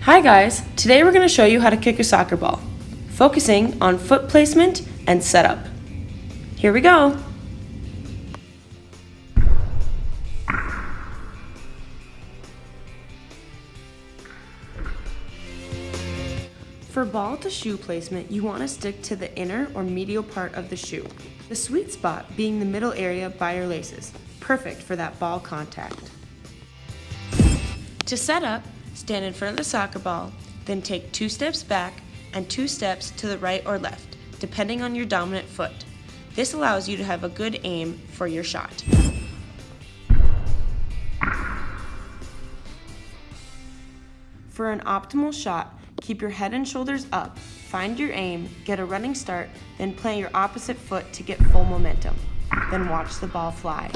Hi guys, today we're going to show you how to kick a soccer ball, focusing on foot placement and setup. Here we go. For ball to shoe placement, you want to stick to the inner or medial part of the shoe, the sweet spot being the middle area by your laces, perfect for that ball contact. To set up, stand in front of the soccer ball, then take 2 steps back and 2 steps to the right or left, depending on your dominant foot. This allows you to have a good aim for your shot. For an optimal shot, keep your head and shoulders up, find your aim, get a running start, then plant your opposite foot to get full momentum. Then watch the ball fly.